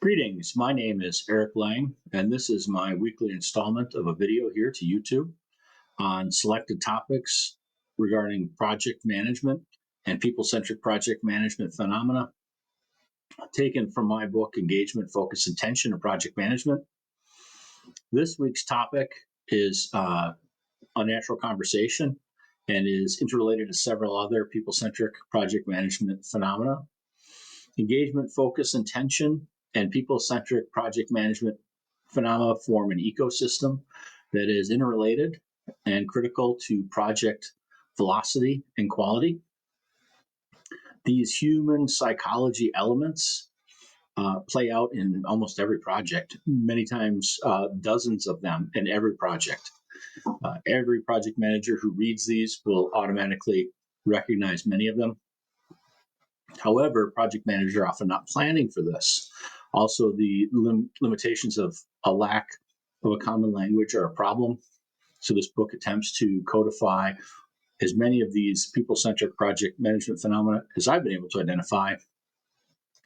Greetings, my name is Eric Lang, and this is my weekly installment of a video here to YouTube on selected topics regarding project management and people-centric project management phenomena, taken from my book, Engagement, Focus, and Tension in Project Management. This week's topic is unnatural conversation and is interrelated to several other people-centric project management phenomena. Engagement, focus, and tension and people-centric project management phenomena form an ecosystem that is interrelated and critical to project velocity and quality. These human psychology elements play out in almost every project, many times dozens of them in every project. Every project manager who reads these will automatically recognize many of them. However, project managers are often not planning for this. Also, the limitations of a lack of a common language are a problem. So this book attempts to codify as many of these people-centric project management phenomena as I've been able to identify,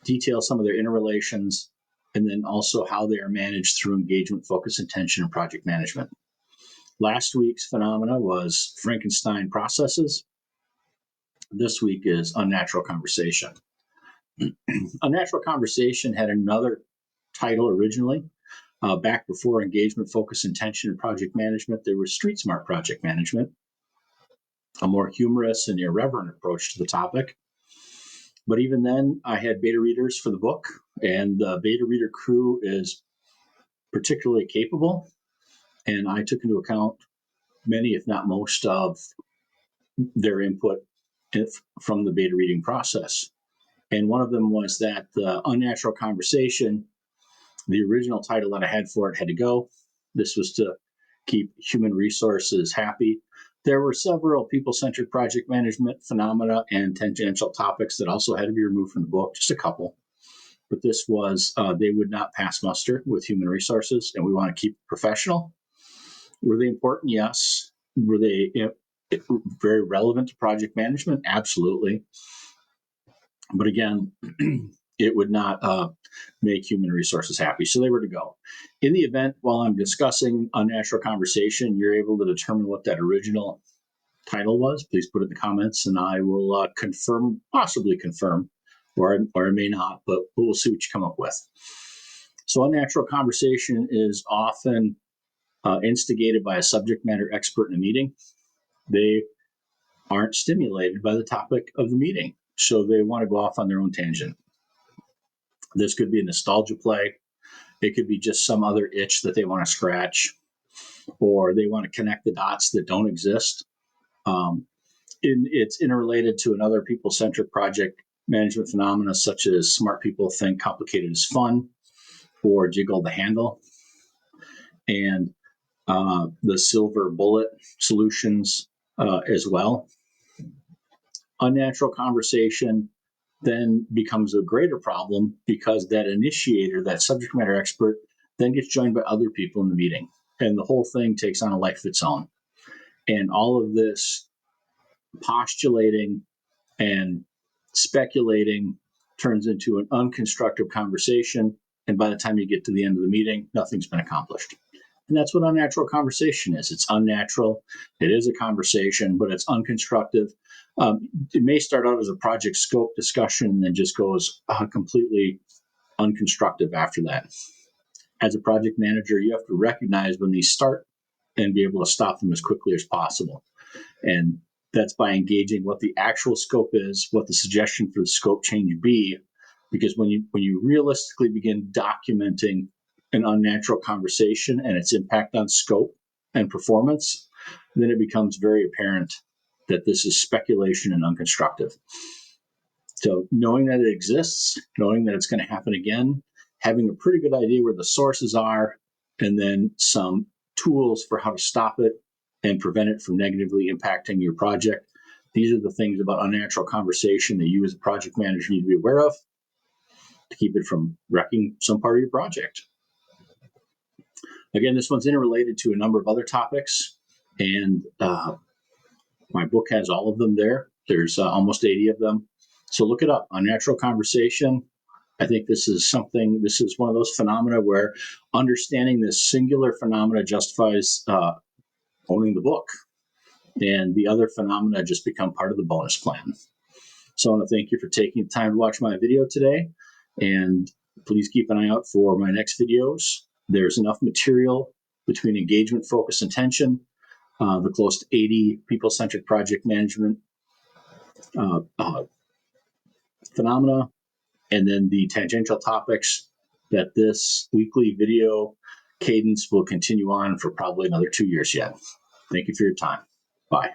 detail some of their interrelations, and then also how they are managed through engagement, focus, and tension in project management. Last week's phenomena was Frankenstein processes. This week is unnatural conversation. Unnatural conversation had another title originally. Back before engagement, focus, and tension in project management, there was street smart project management, a more humorous and irreverent approach to the topic. But even then, I had beta readers for the book, and the beta reader crew is particularly capable. And I took into account many, if not most, of their input from the beta reading process. And one of them was that the unnatural conversation, the original title that I had for it had to go. This was to keep human resources happy. There were several people-centric project management phenomena and tangential topics that also had to be removed from the book, just a couple. But this was, they would not pass muster with human resources, and we want to keep it professional. Were they important? Yes. Were they very relevant to project management? Absolutely. But again, it would not make human resources happy. So they were to go. In the event, while I'm discussing unnatural conversation, you're able to determine what that original title was, please put it in the comments and I will confirm, possibly confirm, or I may not, but we'll see what you come up with. So unnatural conversation is often instigated by a subject matter expert in a meeting. They aren't stimulated by the topic of the meeting, so they want to go off on their own tangent. This could be a nostalgia play. It could be just some other itch that they want to scratch, or they want to connect the dots that don't exist. It's interrelated to another people-centric project management phenomena, such as smart people think complicated is fun, or jiggle the handle, and the silver bullet solutions as well. Unnatural conversation then becomes a greater problem because that initiator, that subject matter expert, then gets joined by other people in the meeting. And the whole thing takes on a life of its own. And all of this postulating and speculating turns into an unconstructive conversation. And by the time you get to the end of the meeting, nothing's been accomplished. And that's what unnatural conversation is. It's unnatural. It is a conversation, but it's unconstructive. It may start out as a project scope discussion and then just goes completely unconstructive after that. As a project manager, you have to recognize when these start and be able to stop them as quickly as possible. And that's by engaging what the actual scope is, what the suggestion for the scope change be, because when you realistically begin documenting an unnatural conversation and its impact on scope and performance, then it becomes very apparent that this is speculation and unconstructive. So knowing that it exists, knowing that it's going to happen again, having a pretty good idea where the sources are, and then some tools for how to stop it and prevent it from negatively impacting your project. These are the things about unnatural conversation that you as a project manager need to be aware of to keep it from wrecking some part of your project. Again, this one's interrelated to a number of other topics, and my book has all of them there. There's almost 80 of them. So look it up, Unnatural Conversation I think this is one of those phenomena where understanding this singular phenomena justifies owning the book, and the other phenomena just become part of the bonus plan. So I want to thank you for taking the time to watch my video today, and please keep an eye out for my next videos. There's enough material between engagement, focus, and tension, the close to 80 people-centric project management phenomena, and then the tangential topics, that this weekly video cadence will continue on for probably another 2 years yet. Thank you for your time. Bye.